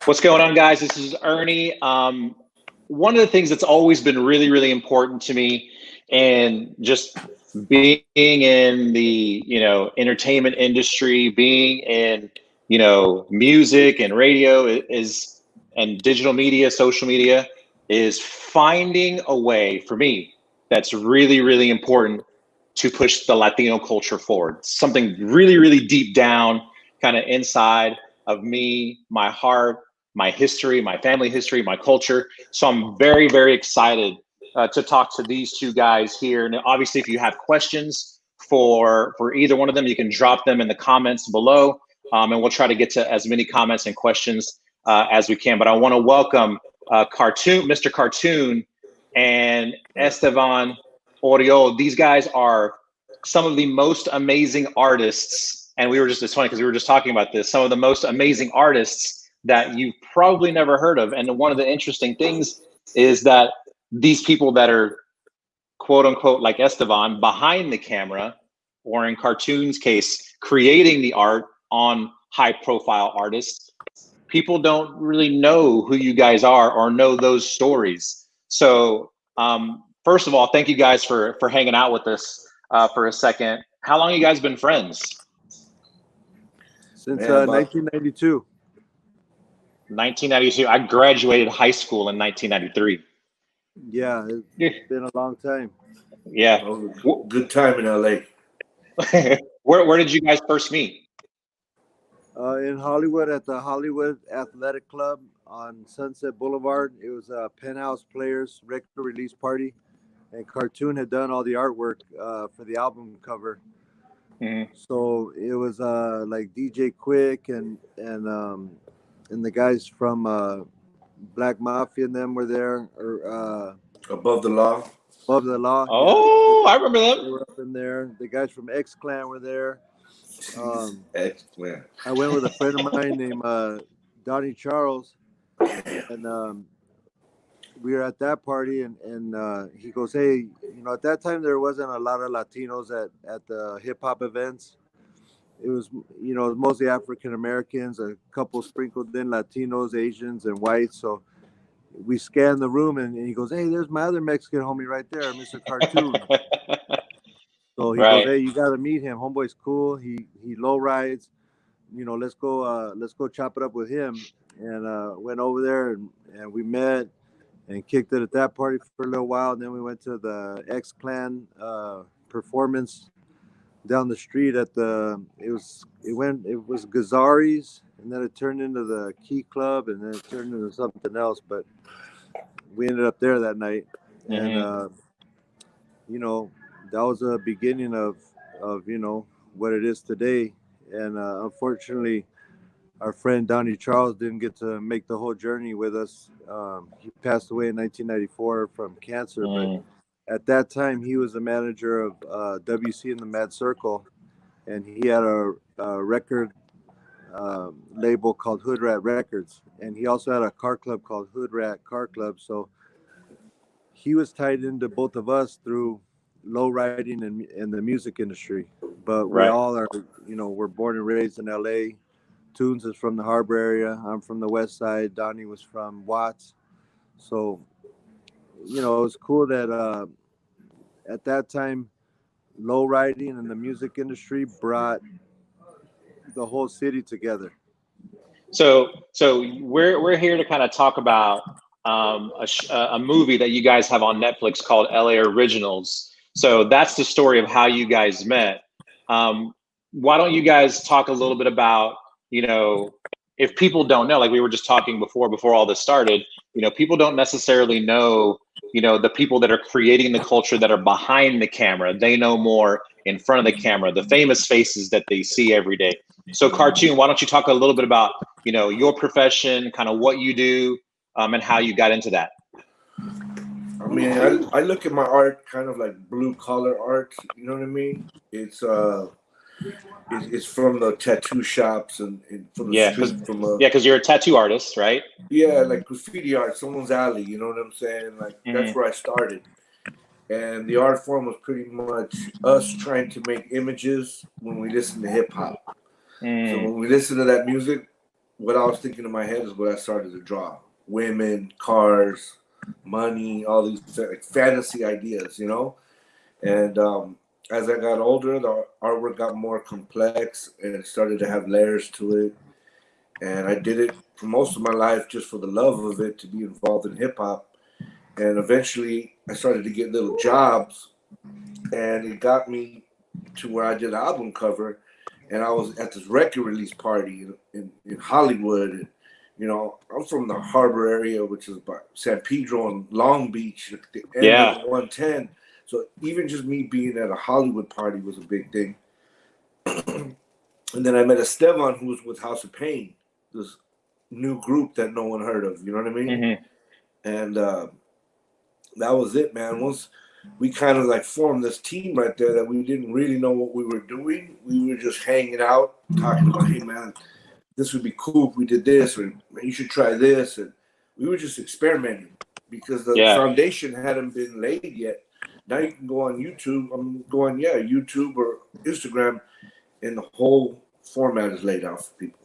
What's going on, guys? This is Ernie. One of the things that's always been really, really important to me, and just being in the entertainment industry, being in music and radio is and digital media, social media, is finding a way for me that's really, really important to push the Latino culture forward. Something really, really deep down, kind of inside of me, my heart, my history, my family history, my culture. So I'm very, very excited to talk to these two guys here. And obviously, if you have questions for either one of them, you can drop them in the comments below, and we'll try to get to as many comments and questions as we can. But I want to welcome Mr. Cartoon and Estevan Oriol. These guys are some of the most amazing artists, and it's funny because we were just talking about this, some of the most amazing artists that you've probably never heard of. And one of the interesting things is that these people that are quote unquote like Estevan behind the camera, or in Cartoon's case, creating the art on high profile artists, people don't really know who you guys are or know those stories. So first of all, thank you guys for hanging out with us for a second. How long you guys been friends? Since 1992. 1992. I graduated high school in 1993. Yeah, it's been a long time. Yeah. Good time in LA. Where did you guys first meet? In Hollywood, at the Hollywood Athletic Club on Sunset Boulevard. It was a Penthouse Players record release party, and Cartoon had done all the artwork for the album cover. Mm-hmm. So it was like DJ Quick and the guys from Black Mafia and them were there, or Above the Law. Above the Law. Oh, yeah. I remember them. They were up in there. The guys from X Clan were there. X Clan. I went with a friend of mine named Donnie Charles, and we were at that party, and he goes, "Hey, at that time there wasn't a lot of Latinos at the hip hop events. It was, mostly African Americans, a couple sprinkled in Latinos, Asians, and whites. So we scanned the room, and he goes, 'Hey, there's my other Mexican homie right there, Mr. Cartoon.' So he goes, 'Hey, you got to meet him. Homeboy's cool. He low rides. Let's go chop it up with him.' And went over there, and we met and kicked it at that party for a little while. And then we went to the X Clan performance down the street at it was Gazari's, and then it turned into the Key Club, and then it turned into something else. But we ended up there that night, and that was the beginning of what it is today. And unfortunately, our friend Donnie Charles didn't get to make the whole journey with us. He passed away in 1994 from cancer, but at that time, he was the manager of WC and the Mad Circle, and he had a record label called Hood Rat Records, and he also had a car club called Hood Rat Car Club. So he was tied into both of us through low riding and the music industry. But we all are, we're born and raised in LA. Toons is from the Harbor area. I'm from the West Side. Donnie was from Watts. So, it was cool that at that time, low riding and the music industry brought the whole city together. So we're here to kind of talk about a movie that you guys have on Netflix called LA Originals. So that's the story of how you guys met. Why don't you guys talk a little bit about, if people don't know, like we were just talking before all this started, people don't necessarily know, the people that are creating the culture that are behind the camera. They know more in front of the camera, the famous faces that they see every day. So Cartoon, why don't you talk a little bit about, your profession, kind of what you do, and how you got into that? I mean, I look at my art kind of like blue collar art. You know what I mean? It's from the tattoo shops and from the street. Because you're a tattoo artist, right? Yeah, like graffiti art, someone's alley. You know what I'm saying? Like that's where I started. And the art form was pretty much us trying to make images when we listen to hip hop. So when we listen to that music, what I was thinking in my head is what I started to draw: women, cars, money, all these like fantasy ideas, you know. And as I got older, the artwork got more complex and it started to have layers to it. And I did it for most of my life just for the love of it, to be involved in hip hop. And eventually, I started to get little jobs, and it got me to where I did an album cover, and I was at this record release party in Hollywood. And, you know, I'm from the Harbor area, which is about San Pedro and Long Beach, at the end of Yeah. 110. So even just me being at a Hollywood party was a big thing. And then I met Estevan, who was with House of Pain, this new group that no one heard of. You know what I mean? Mm-hmm. And that was it, man. Once we kind of like formed this team right there, that we didn't really know what we were doing. We were just hanging out, talking about, hey, man, this would be cool if we did this, or you should try this. And we were just experimenting because the foundation hadn't been laid yet. Now you can go on YouTube. I'm going, YouTube or Instagram, and the whole format is laid out for people.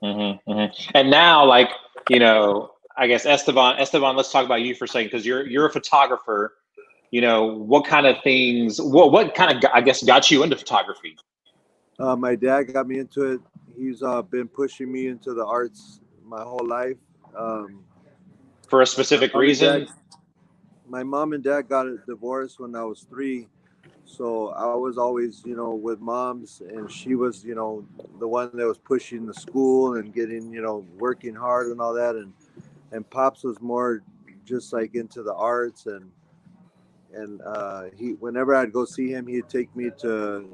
Mm-hmm, mm-hmm. And now, like, you know, I guess Estevan, let's talk about you for a second, because you're a photographer. You know, what kind of things, what kind of, I guess, got you into photography? My dad got me into it. He's been pushing me into the arts my whole life. For a specific reason? My mom and dad got a divorce when I was 3. So I was always, you know, with moms, and she was, you know, the one that was pushing the school and getting, you know, working hard and all that. And Pops was more just like into the arts, and he, whenever I'd go see him, he'd take me to,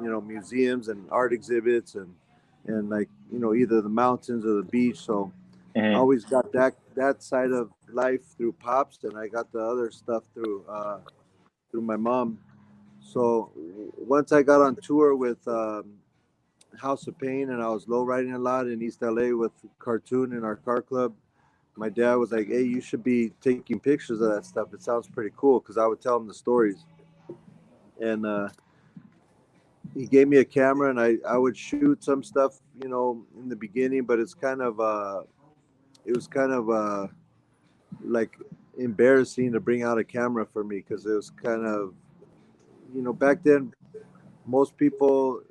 you know, museums and art exhibits, and like, you know, either the mountains or the beach. So I always got that side of life through Pops, and I got the other stuff through my mom. So once I got on tour with House of Pain, and I was low riding a lot in East LA with Cartoon in our car club, my dad was like, hey, you should be taking pictures of that stuff. It sounds pretty cool, because I would tell him the stories. And he gave me a camera, and I would shoot some stuff, you know, in the beginning, but it's kind of it was kind of like embarrassing to bring out a camera for me, because it was kind of, you know, back then most people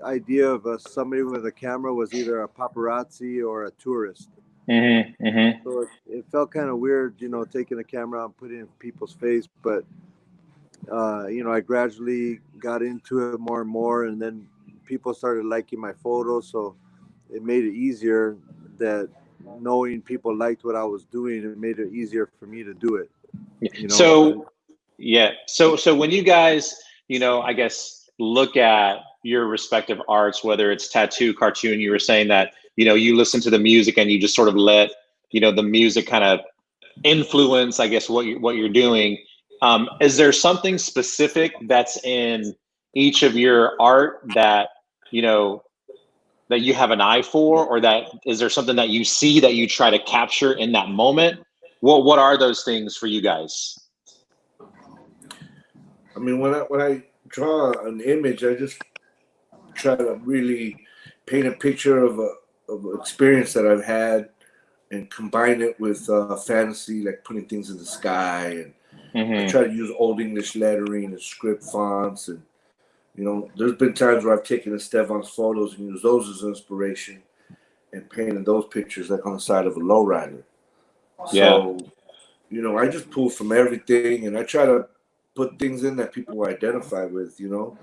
idea of somebody with a camera was either a paparazzi or a tourist. Mm-hmm, mm-hmm. So it felt kind of weird, you know, taking a camera out and putting it in people's face. But you know, I gradually got into it more and more, and then people started liking my photos, so it made it easier. That knowing people liked what I was doing, it made it easier for me to do it. You know? So yeah, so when you guys, you know, I guess, look at your respective arts, whether it's tattoo, cartoon, you were saying that, you know, you listen to the music and you just sort of let, you know, the music kind of influence, I guess, what you're doing. Is there something specific that's in each of your art that, you know, that you have an eye for, or that is there something that you see that you try to capture in that moment? What are those things for you guys? I mean, when I draw an image, I just try to really paint a picture of an experience that I've had, and combine it with fantasy, like putting things in the sky. And I try to use old English lettering and script fonts. And, you know, there's been times where I've taken Estevan's photos and used those as inspiration and painted those pictures like on the side of a lowrider. So, you know, I just pull from everything, and I try to put things in that people will identify with, you know,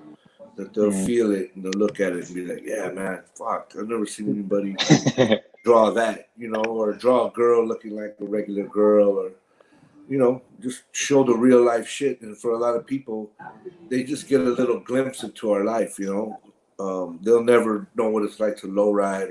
that they'll feel it and they'll look at it and be like, yeah, man, fuck, I've never seen anybody draw that, you know, or draw a girl looking like a regular girl, or, you know, just show the real life shit. And for a lot of people, they just get a little glimpse into our life, you know. They'll never know what it's like to low ride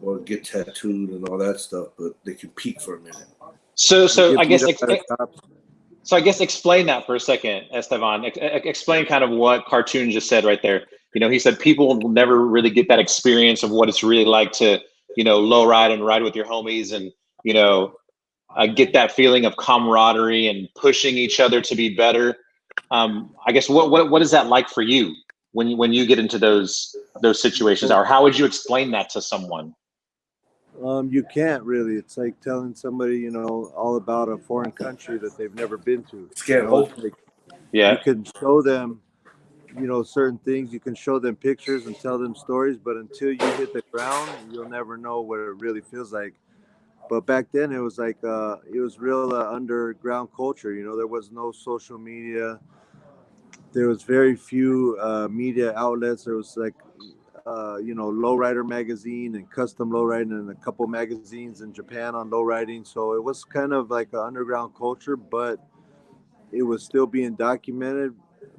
or get tattooed and all that stuff, but they can peek for a minute. So I guess explain that for a second, Estevan. Explain kind of what Cartoon just said right there. You know, he said people will never really get that experience of what it's really like to, you know, low ride and ride with your homies, and, you know, get that feeling of camaraderie and pushing each other to be better. I guess what is that like for you when you get into those situations, or how would you explain that to someone? You can't really. It's like telling somebody, you know, all about a foreign country that they've never been to. Just You can't know, hope. it's like you Yeah. can show them, you know, certain things. You can show them pictures and tell them stories, but until you hit the ground, you'll never know what it really feels like. But back then, it was like it was real underground culture. You know, there was no social media. There was very few media outlets. There was like you know, lowrider magazine and custom lowriding and a couple magazines in Japan on lowriding. So it was kind of like an underground culture, but it was still being documented.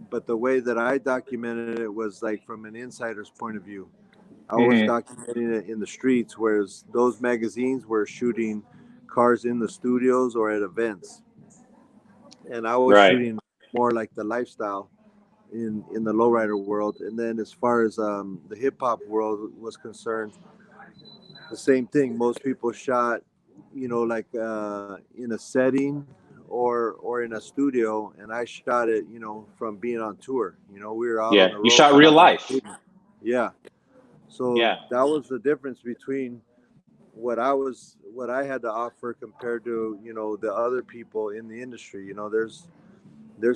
But the way that I documented it was like from an insider's point of view. I was Hmm. documenting it in the streets, whereas those magazines were shooting cars in the studios or at events, and I was Right. shooting more like the lifestyle in the lowrider world. And then as far as the hip hop world was concerned, the same thing. Most people shot, you know, like in a setting or in a studio, and I shot it, you know, from being on tour. You know, we were out Yeah. on the You road shot real shooting. life. Yeah. So Yeah. that was the difference between what I had to offer compared to, you know, the other people in the industry. You know, there's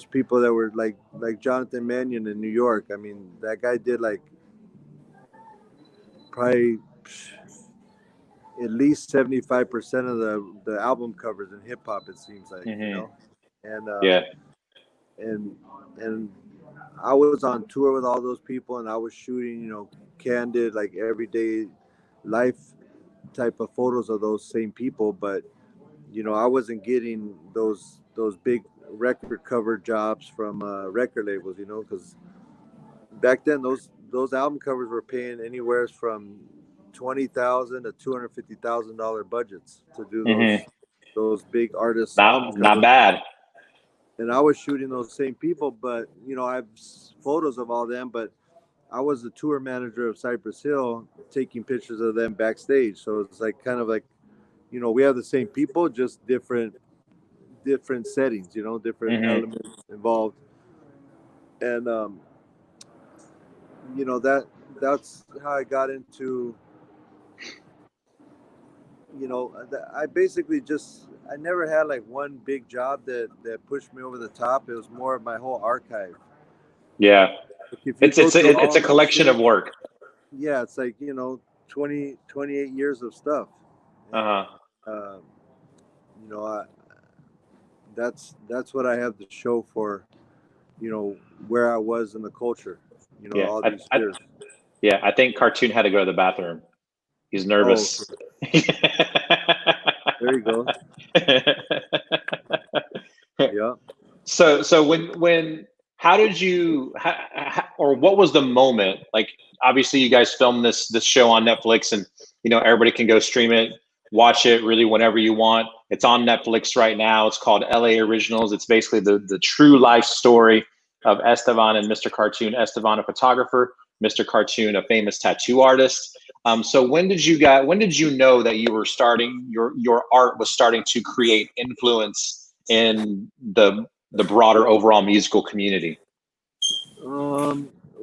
people that were like Jonathan Mannion in New York. I mean, that guy did like probably at least 75% of the album covers in hip hop. It seems like, you Hmm. know, and Yeah. and and I was on tour with all those people, and I was shooting, you know, candid like everyday life type of photos of those same people. But you know, I wasn't getting those big record cover jobs from record labels, you know, because back then those album covers were paying anywhere from 20,000 to $250,000 budgets to do Hmm. those big artists album Not covers. bad. And I was shooting those same people, but you know, I have photos of all them, but I was the tour manager of Cypress Hill, taking pictures of them backstage. So it's like kind of like, you know, we have the same people, just different settings, you know, different Hmm. elements involved. And you know, that's how I got into, you know, I basically just I never had like one big job that pushed me over the top. It was more of my whole archive. Yeah. Like if you go through It's all a of my collection of shit, work. yeah, it's like, you know, 28 years of stuff. Uh And huh. you know, that's what I have to show for, you know, where I was in the culture, you know, Yeah. all these years. Yeah. I think Cartoon had to go to the bathroom. He's Oh, nervous. there you go. Yeah. So how did you or what was the moment? Like obviously you guys filmed this show on Netflix, and you know everybody can go stream it, watch it really whenever you want. It's on Netflix right now. It's called LA Originals. It's basically the true life story of Estevan and Mr. Cartoon. Estevan, a photographer, Mr. Cartoon, a famous tattoo artist. So when did you know that you were starting your art was starting to create influence in the broader overall musical community?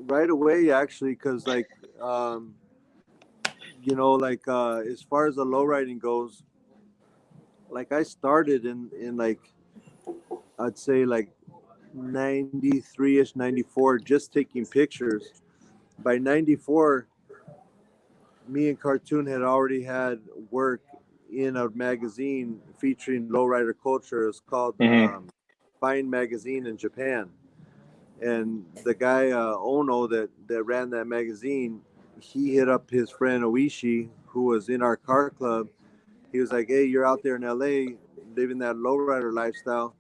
Right away, actually, because like, um, you know, like as far as the lowriding goes, like I started in like I'd say like 93 ish, 94, just taking pictures. By 94, me and Cartoon had already had work in a magazine featuring lowrider culture. It's called Hmm. Fine Magazine in Japan. And the guy Ono that ran that magazine, he hit up his friend Oishi, who was in our car club. He was like, "Hey, you're out there in LA living that lowrider lifestyle,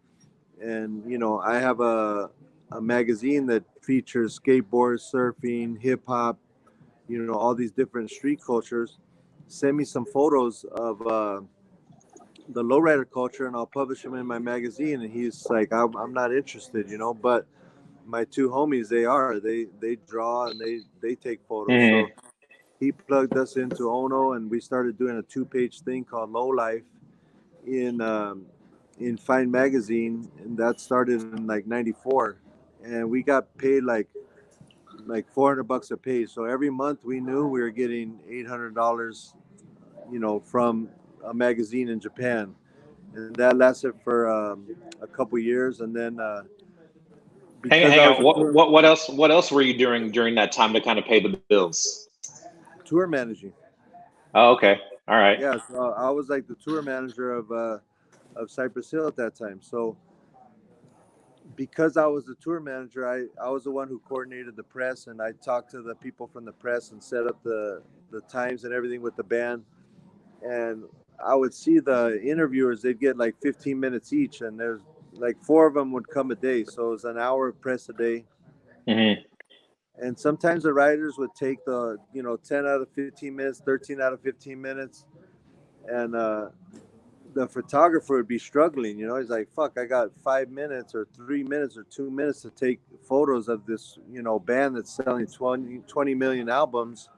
and you know I have a magazine that features skateboard, surfing, hip hop, you know, all these different street cultures. Send me some photos of the lowrider culture, and I'll publish them in my magazine." And he's like, I'm not interested, you know, but my two homies, they are. They draw and they take photos. So Hmm. he plugged us into Ono, and we started doing a 2-page thing called Low Life in Fine Magazine, and that started in like '94, and we got paid like $400 a page. So every month we knew we were getting $800 from a magazine in Japan, and that lasted for a couple years, and then because Hang I on. was a What else were you doing during that time to kind of pay the bills? tour managing. Oh, okay. All right. Yeah, so I was like the tour manager of Cypress Hill at that time. So because I was the tour manager, I was the one who coordinated the press, and I talked to the people from the press and set up the times and everything with the band. And I would see the interviewers; they'd get like 15 minutes each, and there's like four of them would come a day, so it was an hour of press a day. Mm-hmm. And sometimes the writers would take the 10 out of 15 minutes, 13 out of 15 minutes, and the photographer would be struggling. He's like, fuck, I got 5 minutes or 3 minutes or 2 minutes to take photos of this band that's selling 20 million albums,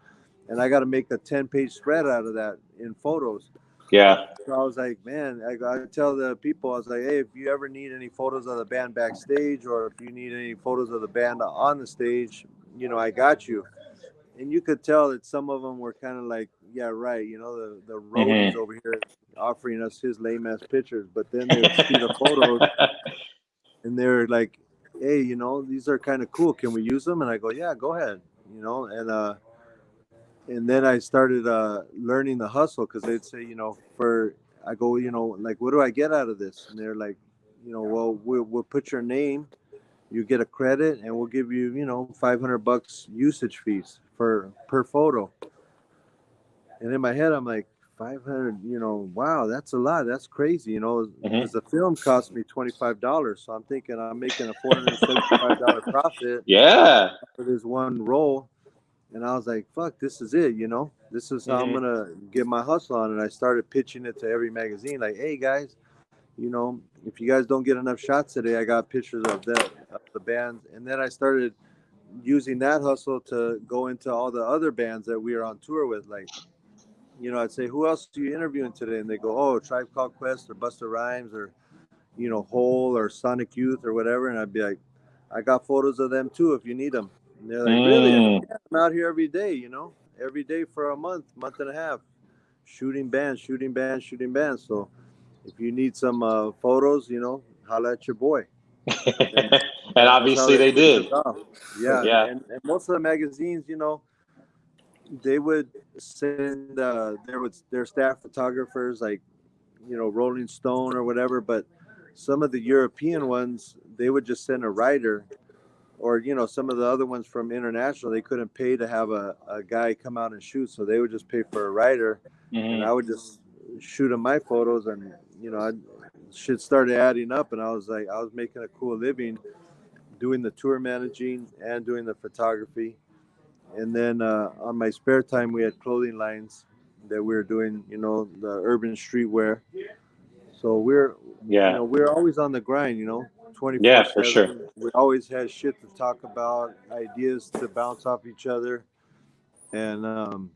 and I got to make a 10-page spread out of that in photos. Yeah. So I was like, man, I tell the people, I was like, hey, if you ever need any photos of the band backstage, or if you need any photos of the band on the stage, I got you. And you could tell that some of them were kind of like, yeah, right, the roadie's Mm-hmm. over here offering us his lame ass pictures, but then they would see the photos and they're like, hey, these are kind of cool, can we use them? And I go, yeah, go ahead, and then I started learning the hustle, because they'd say, I go, like, what do I get out of this? And they're like, well, we'll put your name, you get a credit, and we'll give you, $500 usage fees per photo. And in my head, I'm like, 500, wow, that's a lot. That's crazy, because the film cost me $25. So I'm thinking I'm making a $475 profit Yeah. for this one roll. And I was like, fuck, this is it, this is how I'm Mm-hmm. going to get my hustle on. And I started pitching it to every magazine, like, hey, guys, if you guys don't get enough shots today, I got pictures of the bands. And then I started using that hustle to go into all the other bands that we were on tour with. Like, I'd say, who else are you interviewing today? And they go, oh, Tribe Called Quest or Busta Rhymes or, Hole or Sonic Youth or whatever. And I'd be like, I got photos of them too if you need them. And they're like, really? And Mm. yeah, I'm out here every day, every day for a month and a half, shooting bands. So if you need some photos, holla at your boy. And And that's how obviously they they kicked did. us off. Yeah. Yeah. And most of the magazines, they would send their staff photographers, like, Rolling Stone or whatever. But some of the European ones, they would just send a writer, or some of the other ones from international, they couldn't pay to have a guy come out and shoot, so they would just pay for a writer. And I Mm-hmm. would just shoot them my photos, and shit started adding up, and I was like, I was making a cool living doing the tour managing and doing the photography. And then on my spare time, we had clothing lines that we were doing, the urban streetwear. So Yeah. we're always on the grind, Yeah, for sure. 24/7. We always had shit to talk about, ideas to bounce off each other. And,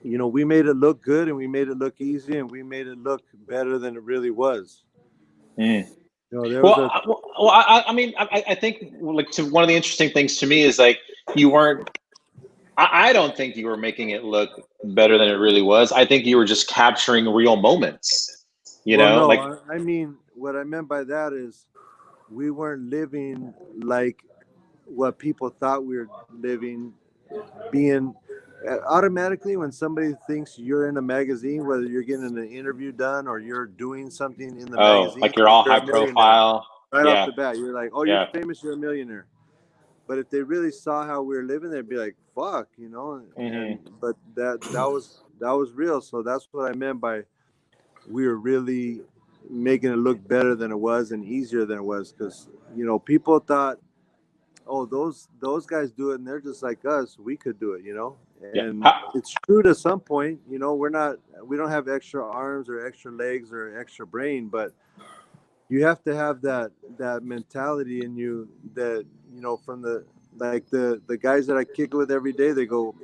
we made it look good, and we made it look easy, and we made it look better than it really was. Mm. There was Well, a, I mean, I think like to one of the interesting things to me is like you weren't. I don't think you were making it look better than it really was. I think you were just capturing real moments. well, no, Like I mean, what I meant by that is we weren't living like what people thought we were living, being automatically when somebody thinks you're in a magazine, whether you're getting an interview done or you're doing something in the oh, magazine, like you're all you're high a millionaire profile. right off Yeah, the bat. You're like, oh, you're yeah. famous, you're a millionaire. But if they really saw how we were living, they'd be like, fuck, Hmm. and but that was real. So that's what I meant by we were really making it look better than it was and easier than it was, because people thought, oh, those guys do it and they're just like us, we could do it, Yeah. and it's true to some point. We don't have extra arms or extra legs or extra brain, but you have to have that mentality in you, that from the guys that I kick with every day, they go,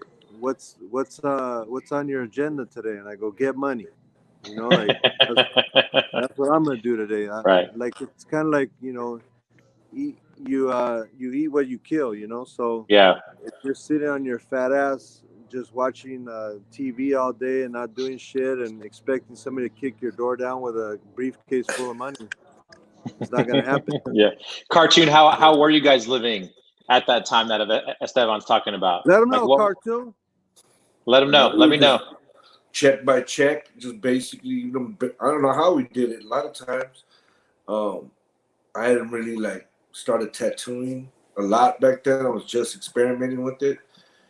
what's on your agenda today? And I go, get money. Like, that's what I'm gonna do today. Right. Like, it's kind of like, eat you eat what you kill. So Yeah. if you're sitting on your fat ass just watching TV all day and not doing shit and expecting somebody to kick your door down with a briefcase full of money. It's not gonna happen. Yeah. Cartoon, how were you guys living at that time that Esteban's talking about? Let them Like know, what? Cartoon. Let him know. Let me know. Check by check, just basically, you know, I don't know how we did it. A lot of times, I hadn't really like started tattooing a lot back then. I was just experimenting with it,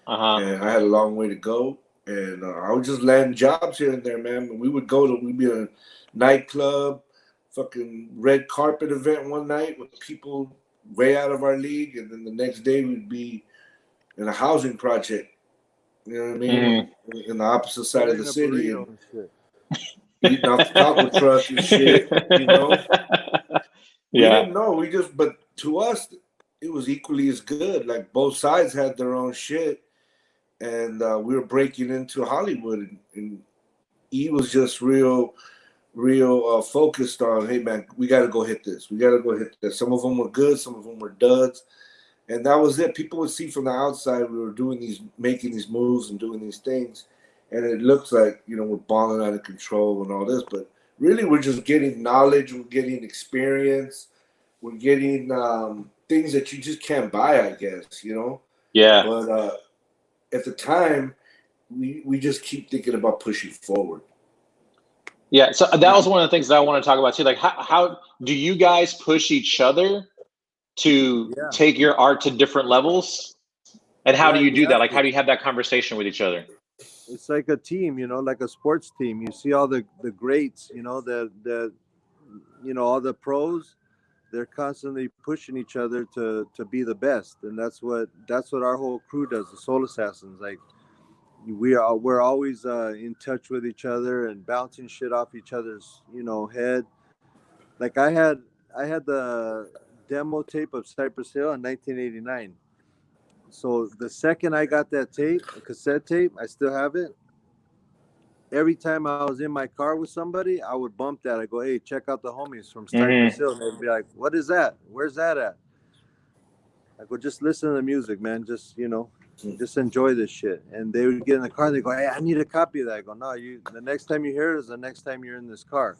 and I had a long way to go. And I was just landing jobs here and there, man. We'd be in a nightclub, fucking red carpet event one night with people way out of our league, and then the next day we'd be in a housing project. You know what I mean? In the opposite side of the city, and eating off the taco truck and shit. You know? We didn't know. But to us, it was equally as good. Like both sides had their own shit, and we were breaking into Hollywood, and he was just real focused on, hey man, we got to go hit this. We got to go hit this. Some of them were good, some of them were duds, and that was it. People would see from the outside we were making these moves and doing these things, and it looks like, you know, we're balling out of control and all this, but really we're just getting knowledge, we're getting experience, we're getting things that you just can't buy, I guess, you know. Yeah. But at the time, we just keep thinking about pushing forward. Yeah, so that was one of the things that I want to talk about too. Like, how do you guys push each other to take your art to different levels? And how do you do that? Like, how do you have that conversation with each other? It's like a team, you know, like a sports team. You see all the greats, you know, the you know, all the pros. They're constantly pushing each other to be the best, and that's what our whole crew does. The Soul Assassins, like. We're always in touch with each other and bouncing shit off each other's, you know, head. Like I had the demo tape of Cypress Hill in 1989. So the second I got that tape, a cassette tape, I still have it. Every time I was in my car with somebody, I would bump that. I go, hey, check out the homies from Cypress Hill. And they'd be like, what is that? Where's that at? I go, just listen to the music, man. Just, you know, just enjoy this shit. And they would get in the car. They go, hey, I need a copy of that. I go, no, the next time you hear it is the next time you're in this car.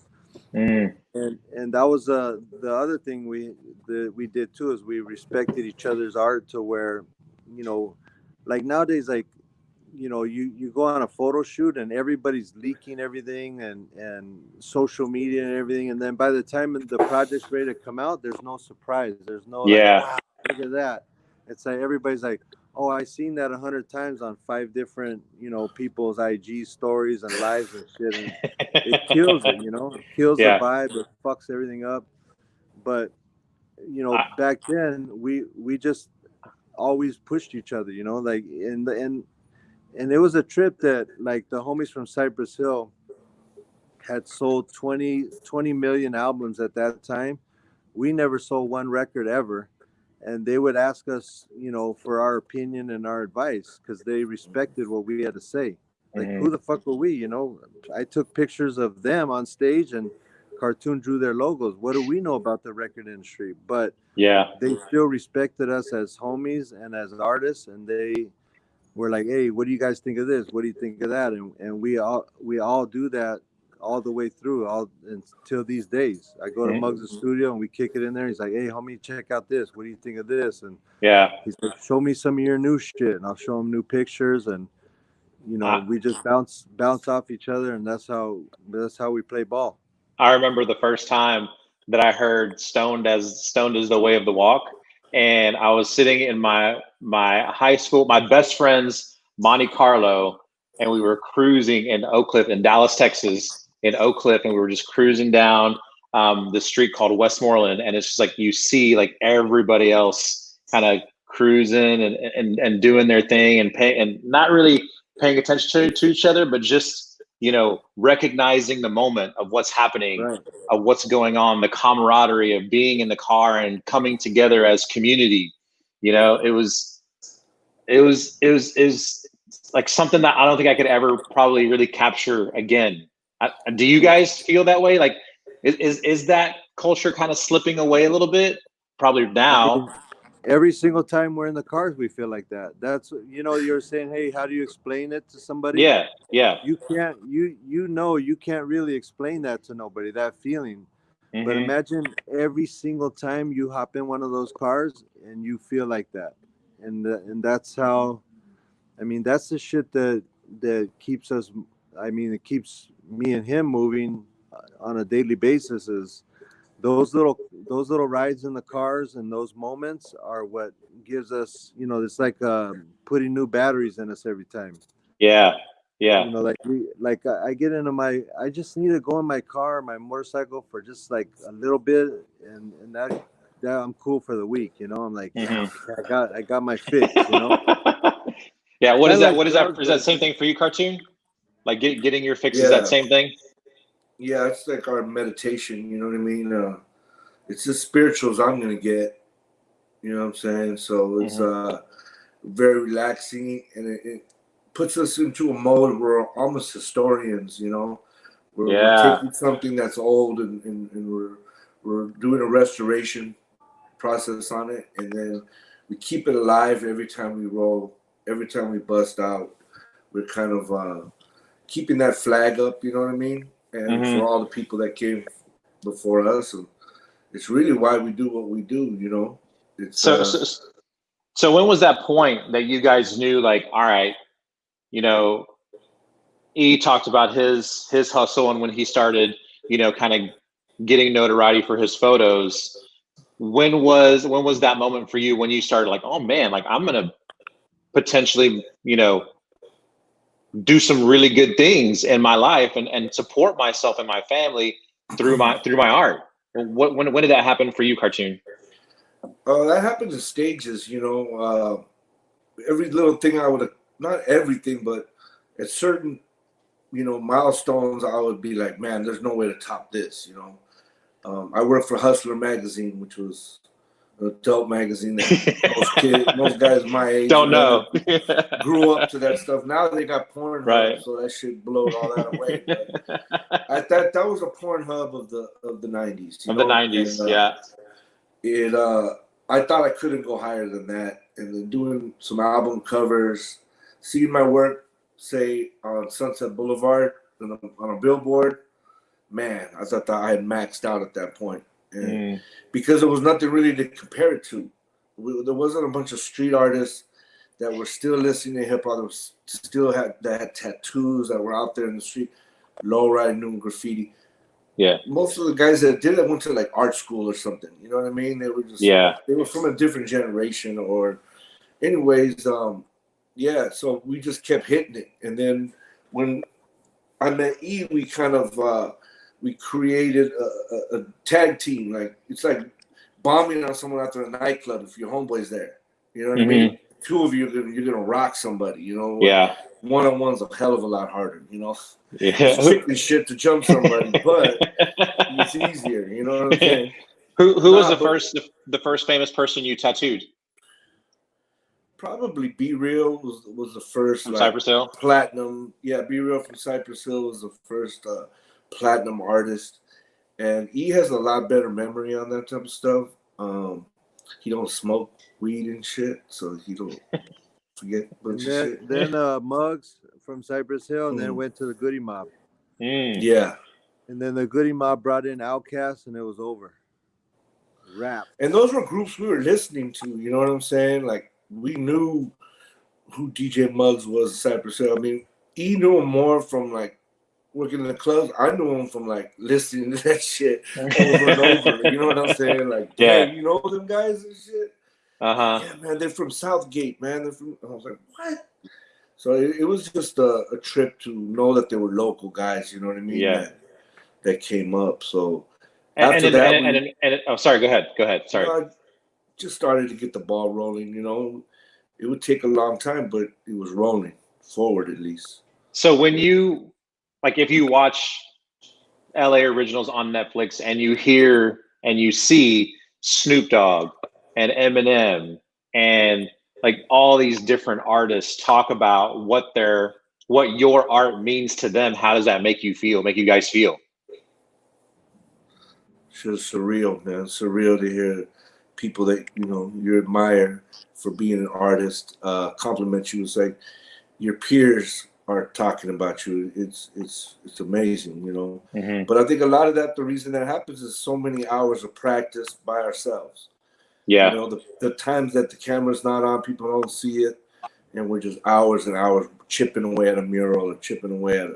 And that was the other thing we did too, is we respected each other's art to where, you know, like nowadays, like, you know, you go on a photo shoot and everybody's leaking everything and social media and everything. And then by the time the project's ready to come out, there's no surprise. There's no like, wow, look at that. It's like everybody's like, oh, I seen that 100 times on 5 different, you know, people's IG stories and lives and shit. And it kills it, you know, it kills the vibe. It fucks everything up. But, you know, back then we just always pushed each other, you know, like, and it was a trip that, like, the homies from Cypress Hill had sold 20 million albums at that time. We never sold one record ever. And they would ask us, you know, for our opinion and our advice, because they respected what we had to say. Like, who the fuck were we, you know? I took pictures of them on stage and Cartoon drew their logos. What do we know about the record industry? But they still respected us as homies and as artists, and they were like, hey, what do you guys think of this? What do you think of that? And we all do that all the way through, all until these days. I go to Muggs' studio and we kick it in there. He's like, hey, homie, check out this. What do you think of this? And he's like, show me some of your new shit. And I'll show him new pictures. And, you know, we just bounce off each other. And that's how we play ball. I remember the first time that I heard Stoned as the Way of the Walk. And I was sitting in my high school, my best friend's Monte Carlo, and we were cruising in Oak Cliff in Dallas, Texas, in Oak Cliff, and we were just cruising down the street called Westmoreland, and it's just like you see like everybody else kind of cruising and doing their thing and not really paying attention to each other, but just, you know, recognizing the moment of what's happening, of what's going on, the camaraderie of being in the car and coming together as community. You know, it was like something that I don't think I could ever probably really capture again. Do you guys feel that way? Like, is that culture kind of slipping away a little bit? Probably now. every single time we're in the cars, we feel like that. That's, you're saying, hey, how do you explain it to somebody? Yeah, yeah. You can't, you can't really explain that to nobody, that feeling. But Mm-hmm. imagine every single time you hop in one of those cars and you feel like that. And that's how, I mean, that's the shit that keeps us, I mean, it keeps me and him moving on a daily basis, is those little rides in the cars, and those moments are what gives us, it's like putting new batteries in us every time. Yeah, yeah. I get into I just need to go in my car, my motorcycle, for just like a little bit, and that I'm cool for the week. I'm like, yeah, Mm-hmm. I got my fix. Yeah. What Kind is of that? like What is that? drugs, Is but that it's same just, thing for you, Cartoon? Like getting your fix is that Yeah, same thing? yeah, it's like our meditation. You know what I mean? It's the spirituals I'm gonna get. You know what I'm saying? So it's Mm-hmm. very relaxing, and it puts us into a mode where we're almost historians. We're Yeah. taking something that's old, and we're doing a restoration process on it, and then we keep it alive every time we roll, every time we bust out. We're kind of keeping that flag up, you know what I mean? And Mm-hmm. for all the people that came before us, and it's really why we do what we do. It's So, so, so when was that point that you guys knew, like, all right, you know, he talked about his hustle, and when he started, kind of getting notoriety for his photos. When was that moment for you when you started like, oh man, like I'm gonna potentially, do some really good things in my life and support myself and my family through my art. When did that happen for you, Cartoon? that happens in stages. Every little thing I would have, not everything, but at certain milestones, I would be like, man, there's no way to top this. I worked for Hustler magazine, which was an adult magazine that most guys my age Don't and younger know. grew up to that stuff. Now they got Pornhub, Right. so that shit blowed all that away. But that was a Pornhub of the '90s, Of the and 90s, yeah. it I thought I couldn't go higher than that. And then doing some album covers, seeing my work, say on Sunset Boulevard on a billboard, man, I thought that I had maxed out at that point. And because there was nothing really to compare it to. There wasn't a bunch of street artists that were still listening to hip hop, that had tattoos, that were out there in the street, lowrider, doing graffiti. Yeah. Most of the guys that did it went to like art school or something. You know what I mean? Yeah. They were from a different generation, or anyways, yeah. So we just kept hitting it, and then when I met E, we kind of we created a tag team. Like it's like bombing on someone after a nightclub if your homeboy's there. You know what I mean? Two of you, you're gonna rock somebody. Yeah. One-on-one's a hell of a lot harder. Yeah. It's chicken shit to jump somebody, but it's easier. You know what I'm saying? Who was the first famous person you tattooed? Probably Be Real was the first From like Cypress Hill? platinum. Yeah, Be Real from Cypress Hill was the first platinum artist, and he has a lot better memory on that type of stuff. He don't smoke weed and shit, so he don't forget a bunch of shit. Then Muggs from Cypress Hill, and then went to the Goody Mob. Yeah. And then the Goody Mob brought in Outkast, and it was over. Rap. And those were groups we were listening to. You know what I'm saying? Like we knew who DJ Muggs was, Cypress Hill. I mean, he knew him more from like working in the clubs. I knew him from like listening to that shit over and over. You know what I'm saying? Like, damn, Yeah. you know them guys and shit? Uh-huh. Yeah, man, they're from Southgate, man. I was like, what? So it was just a trip to know that they were local guys, you know what I mean? Yeah. That came up. So And after that, oh, sorry, go ahead. Sorry. I just started to get the ball rolling, It would take a long time, but it was rolling forward at least. So when you, like, if you watch LA Originals on Netflix and you hear and you see Snoop Dogg and Eminem and like all these different artists talk about what your art means to them, how does that make you guys feel? It's just surreal, man. Surreal to hear people that you admire for being an artist compliment you. It's like your peers are talking about you. It's amazing, Mm-hmm. But I think a lot of that, the reason that happens is so many hours of practice by ourselves. Yeah. The times that the camera's not on, people don't see it, and we're just hours and hours chipping away at a mural or chipping away at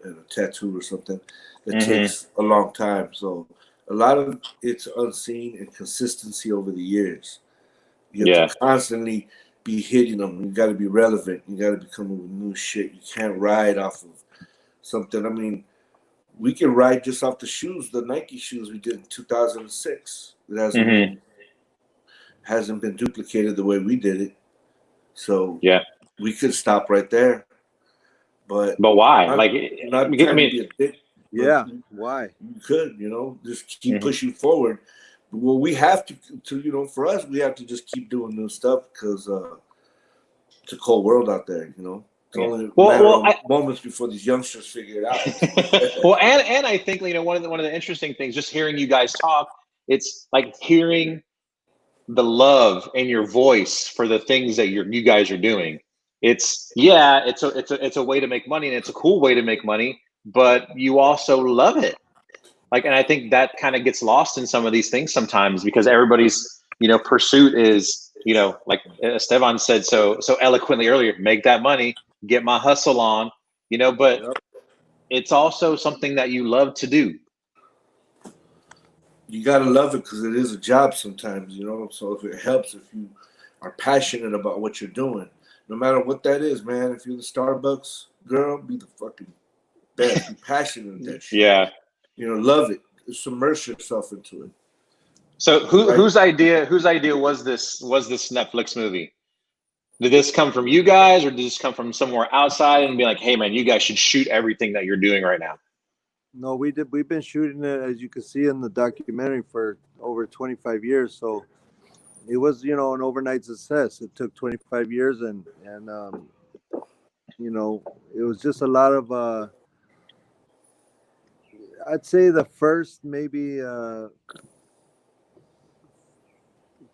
a tattoo or something that takes a long time. So a lot of it's unseen and consistency over the years. You have to constantly be hitting them. You got to be relevant. You got to be coming with new shit. You can't ride off of something. I mean, we can ride just off the shoes, the Nike shoes we did in 2006. It hasn't been duplicated the way we did it. So we could stop right there. But why? Not trying to be a dick. Yeah, why? You could, just keep pushing forward. Well, we have to, for us, we have to just keep doing new stuff because it's a cold world out there, It's only a matter of moments before these youngsters figure it out. Well, and I think one of the interesting things, just hearing you guys talk, it's like hearing the love in your voice for the things that you guys are doing. It's a way to make money, and it's a cool way to make money, but you also love it. And I think that kind of gets lost in some of these things sometimes because everybody's, pursuit is, like Estevan said so eloquently earlier, make that money, get my hustle on, but it's also something that you love to do. You got to love it because it is a job sometimes, So if it helps, if you are passionate about what you're doing, no matter what that is, man, if you're the Starbucks girl, be the fucking best. Be passionate with that shit. Yeah. Love it. Submerge yourself into it. So whose idea was this Netflix movie? Did this come from you guys, or did this come from somewhere outside and be like, hey man, you guys should shoot everything that you're doing right now? No, we did. We've been shooting it, as you can see in the documentary, for over 25 years. So it was, an overnight success. It took 25 years, and it was just a lot of. I'd say the first maybe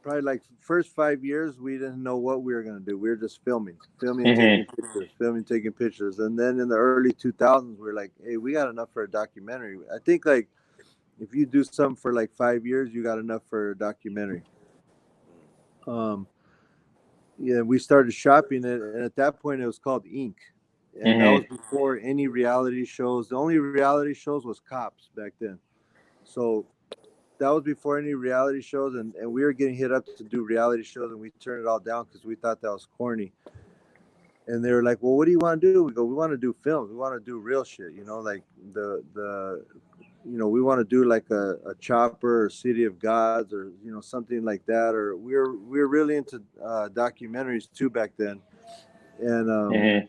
probably like first 5 years, we didn't know what we were going to do. We were just filming, taking pictures. And then in the early 2000s, we were like, hey, we got enough for a documentary. I think like if you do something for like 5 years, you got enough for a documentary. We started shopping it. And at that point, it was called Ink. And that was before any reality shows. The only reality shows was Cops back then. So that was before any reality shows, and we were getting hit up to do reality shows, and we turned it all down because we thought that was corny. And they were like, well, what do you want to do? We go, we want to do films. We want to do real shit, like we want to do like a Chopper or City of Gods or, something like that. Or we're really into documentaries too back then. And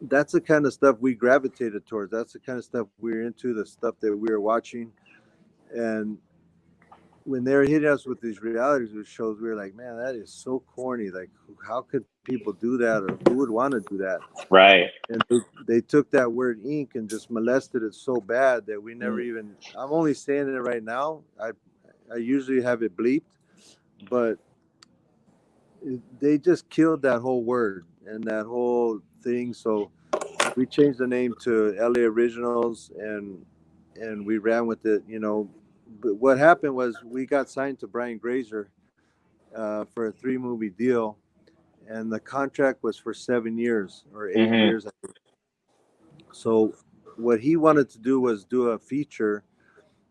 that's the kind of stuff we gravitated towards. That's the kind of stuff we were into, the stuff that we were watching. And when they were hitting us with these reality shows, we were like, man, that is so corny. Like, how could people do that, or who would want to do that? Right. And they took that word ink and just molested it so bad that we never even, I'm only saying it right now. I usually have it bleeped, but they just killed that whole word and that whole thing. So we changed the name to LA Originals, and we ran with it, But what happened was we got signed to Brian Grazer for a 3-movie deal, and the contract was for 7 years or 8 years. So what he wanted to do was do a feature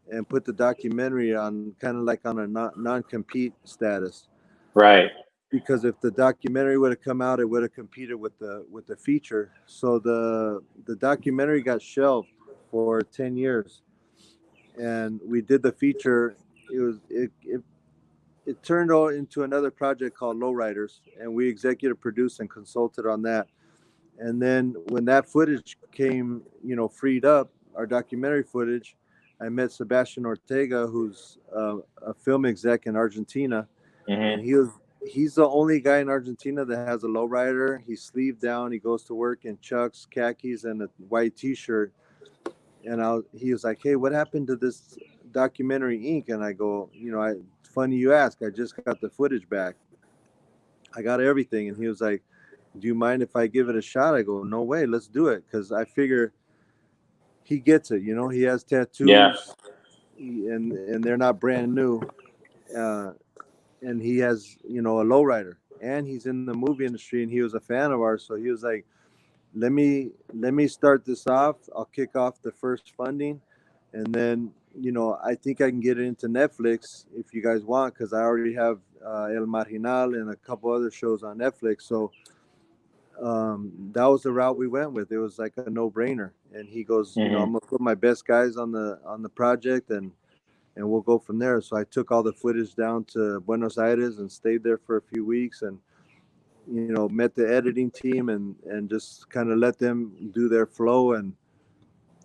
and put the documentary on kind of like on a non-compete status. Right. Because if the documentary would have come out, it would have competed with the feature. So the documentary got shelved for 10 years. And we did the feature. It turned into another project called Lowriders, and we executive produced and consulted on that. And then when that footage came, freed up, our documentary footage, I met Sebastian Ortega, who's a film exec in Argentina, and he's the only guy in Argentina that has a lowrider. He's sleeved down. He goes to work in chucks, khakis, and a white T-shirt. And he was like, hey, what happened to this documentary ink? And I go, funny you ask. I just got the footage back. I got everything. And he was like, do you mind if I give it a shot? I go, no way, let's do it. Because I figure he gets it. You know, he has Yeah. tattoos, and they're not brand new. Uh, and he has, you know, a lowrider, and he's in the movie industry, and he was a fan of ours. So he was like, let me start this off. I'll kick off the first funding, and then, you know, I think I can get it into Netflix if you guys want, because I already have El Marginal and a couple other shows on Netflix. So that was the route we went with. It was like a no-brainer. And he goes, you know, I'm gonna put my best guys on the project, and we'll go from there. So I took all the footage down to Buenos Aires and stayed there for a few weeks, and, you know, met the editing team, and just kind of let them do their flow. And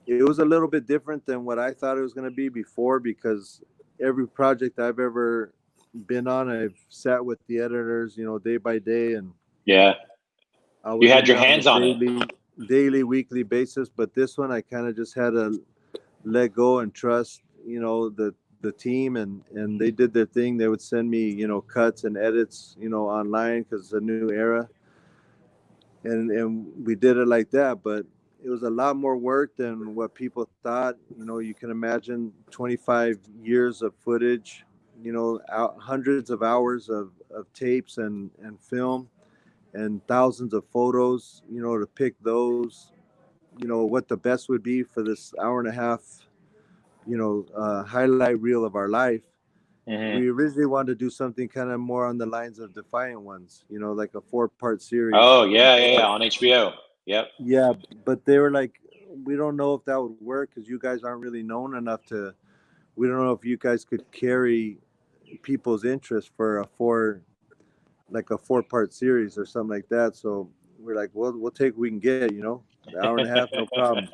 it was a little bit different than what I thought it was going to be before, because every project I've ever been on, I've sat with the editors, you know, day by day, and Yeah. I You was had in your there on hands a on it. daily, weekly basis. But this one, I kind of just had to let go and trust, you know, the team, and they did their thing. They would send me, you know, cuts and edits, you know, online, because it's a new era, and we did it like that. But it was a lot more work than what people thought. You know, you can imagine 25 years of footage, you know, hundreds of hours of tapes and film, and thousands of photos, you know, to pick those, you know, what the best would be for this hour and a half, you know, highlight reel of our life. We originally wanted to do something kind of more on the lines of Defiant Ones, you know, like a 4-part series. Oh, yeah, on HBO. Yep. Yeah, but they were like, we don't know if that would work, because you guys aren't really known enough to. We don't know if you guys could carry people's interest for like a 4-part series or something like that. So we're like, well, we'll take what we can get, you know, an hour and a half, no problem.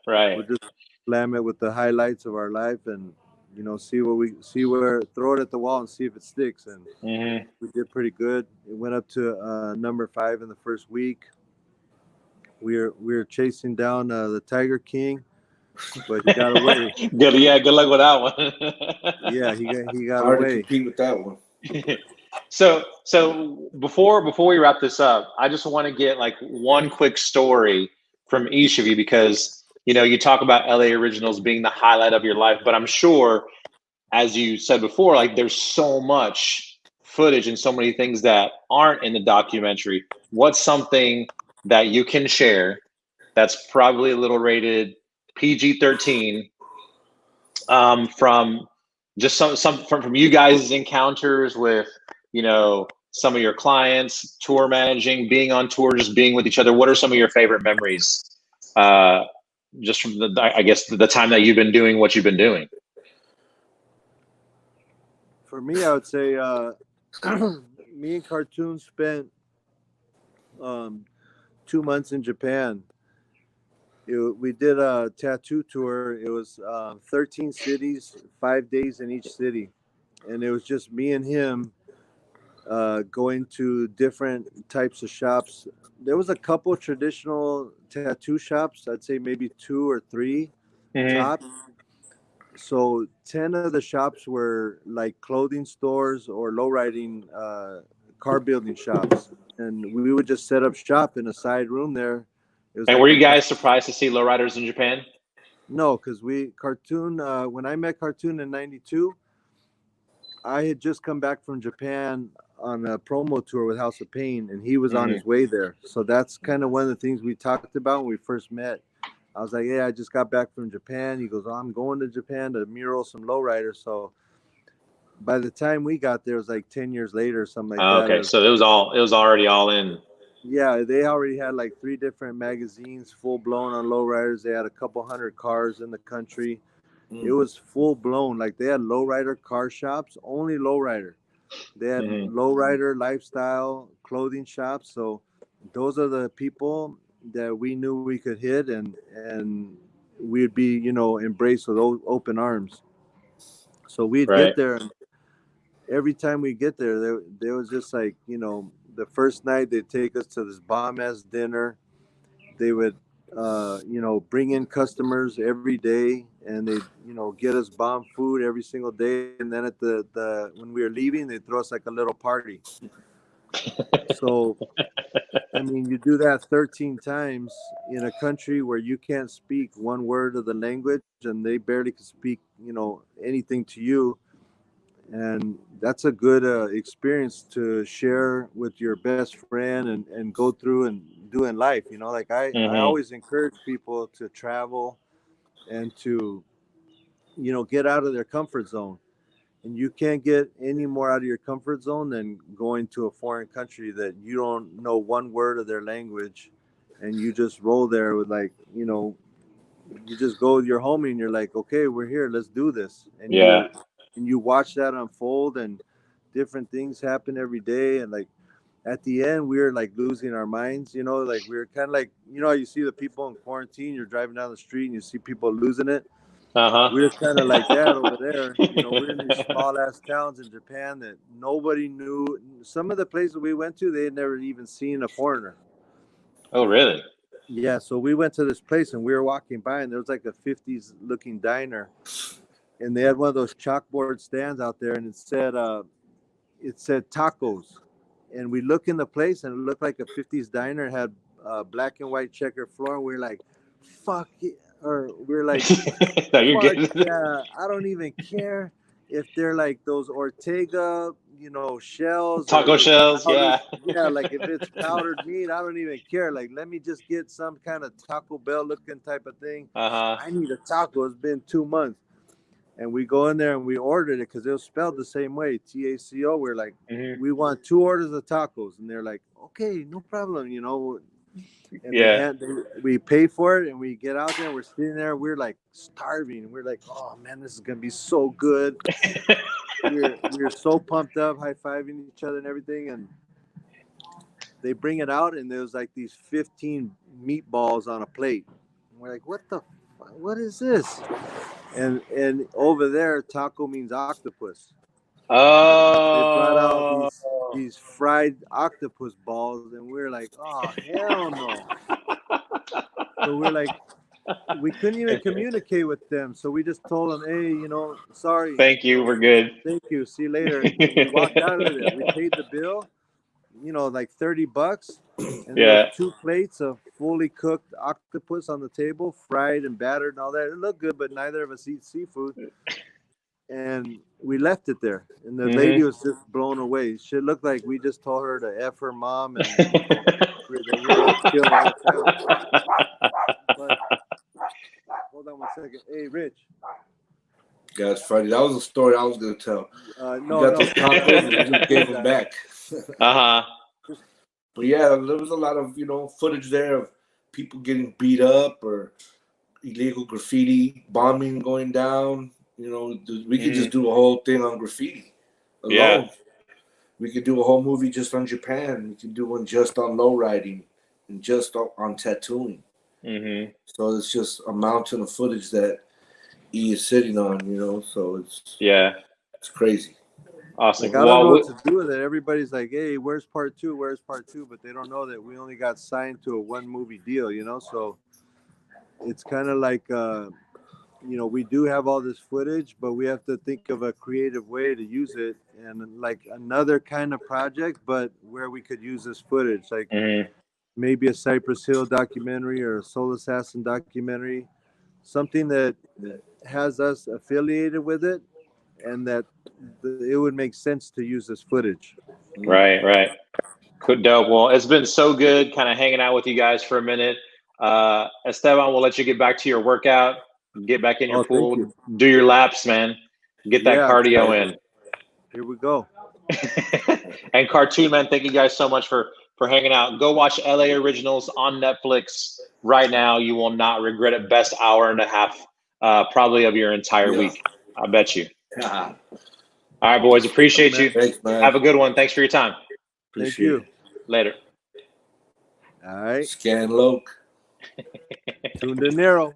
Right. We'll just slam it with the highlights of our life, and, you know, throw it at the wall and see if it sticks. And we did pretty good. It went up to number 5 in the first week. We were chasing down the Tiger King, but he got away. Good. Yeah. Good luck with that one. Yeah, he got Hard to away. compete with that one. So before we wrap this up, I just want to get like one quick story from each of you, because you know you talk about LA Originals being the highlight of your life, but I'm sure, as you said before, like there's so much footage and so many things that aren't in the documentary. What's something that you can share that's probably a little rated PG-13, from just some from you guys' encounters with, you know, some of your clients, tour managing, being on tour, just being with each other? What are some of your favorite memories, just from I guess the time that you've been doing what you've been doing? For me, I would say me and Cartoon spent 2 months in Japan. We did a tattoo tour. It was 13 cities, 5 days in each city, and it was just me and him going to different types of shops. There was a couple traditional tattoo shops. I'd say maybe 2 or 3 tops. So 10 of the shops were like clothing stores or lowriding car building shops, and we would just set up shop in a side room there. It was And like were a you guys surprised to see lowriders in Japan? No, because Cartoon, when I met Cartoon in '92, I had just come back from Japan on a promo tour with House of Pain, and he was on his way there. So that's kind of one of the things we talked about when we first met. I was like, yeah, I just got back from Japan. He goes, oh, I'm going to Japan to mural some lowriders. So by the time we got there, it was like 10 years later or something like that. Okay, so it was already all in. Yeah, they already had like 3 different magazines full blown on lowriders. They had a couple hundred cars in the country. It was full blown. Like they had lowrider car shops, only lowrider. They had lowrider lifestyle clothing shops. So those are the people that we knew we could hit, and we'd be, you know, embraced with open arms. So we'd Right. get there, and every time we get there was just like, you know, the first night they'd take us to this bomb ass dinner. They would bring in customers every day, and they, get us bomb food every single day. And then at the when we were leaving, they throw us like a little party. So, I mean, you do that 13 times in a country where you can't speak one word of the language, and they barely can speak, anything to you. And that's a good experience to share with your best friend and go through and do in life. Like I always encourage people to travel and to, get out of their comfort zone. And you can't get any more out of your comfort zone than going to a foreign country that you don't know one word of their language, and you just roll there with you just go with your homie and you're like, okay, we're here, let's do this. And you watch that unfold, and different things happen every day. And like at the end, we were like losing our minds, like we were kind of like, how you see the people in quarantine, you're driving down the street and you see people losing it. We're kind of like that over there. We're in these small ass towns in Japan that nobody knew. Some of the places we went to, they had never even seen a foreigner. Oh, really? Yeah. So we went to this place and we were walking by, and there was like a 50s looking diner, and they had one of those chalkboard stands out there, and it said tacos. And we look in the place, and it looked like a 50s diner. It had black and white checker floor, and we were like, fuck it. Or we're like, no, you're good. Yeah, I don't even care if they're like those Ortega, shells. Taco shells, powdered, yeah. Like if it's powdered meat, I don't even care. Like, let me just get some kind of Taco Bell looking type of thing. I need a taco. It's been 2 months. And we go in there and we ordered it because it was spelled the same way, TACO. We're like, we want 2 orders of tacos. And they're like, okay, no problem, And we pay for it, and we get out there, we're sitting there, we're like starving. We're like, oh man, this is gonna be so good. we're so pumped up, high-fiving each other and everything. And they bring it out, and there's like these 15 meatballs on a plate. And we're like, what is this? And over there, taco means octopus. Oh. They brought out these fried octopus balls, and we're like, oh hell no. So we're like, we couldn't even communicate with them. So we just told them, hey, sorry. Thank you, we're good. Thank you, see you later. And we walked out of there. We paid the bill, like $30. And there were 2 plates of fully cooked octopus on the table, fried and battered and all that. It looked good, but neither of us eat seafood. And we left it there. And the lady was just blown away. She looked like we just told her to F her mom, and we were going to kill her whole town. But, hold on one second. Hey, Rich. Yeah, it's funny. That was a story I was going to tell. No. Those tacos and you gave them back. But yeah, there was a lot of, footage there of people getting beat up or illegal graffiti, bombing going down. We could just do a whole thing on graffiti alone. Yeah. We could do a whole movie just on Japan. We could do one just on lowriding and just on tattooing. So it's just a mountain of footage that E is sitting on, so it's crazy. Awesome. Like, I don't know what to do with it. Everybody's like, hey, where's part 2? Where's part 2? But they don't know that we only got signed to a 1 movie deal, so it's kind of like we do have all this footage, but we have to think of a creative way to use it, and like another kind of project, but where we could use this footage, like maybe a Cypress Hill documentary or a Soul Assassin documentary, something that has us affiliated with it, and that it would make sense to use this footage. Right. Good, dope. Well, it's been so good kind of hanging out with you guys for a minute. Estevan, we'll let you get back to your workout. Get back in your pool, do your laps, man. Get that cardio in. Here we go. And Cartoon Man, thank you guys so much for hanging out. Go watch LA Originals on Netflix right now. You will not regret it. Best hour and a half, probably of your entire week. I bet you. All right, boys. Appreciate you. Thanks, man. Have a good one. Thanks for your time. Thank you. Later. All right. Scan Loke. Tune De Niro.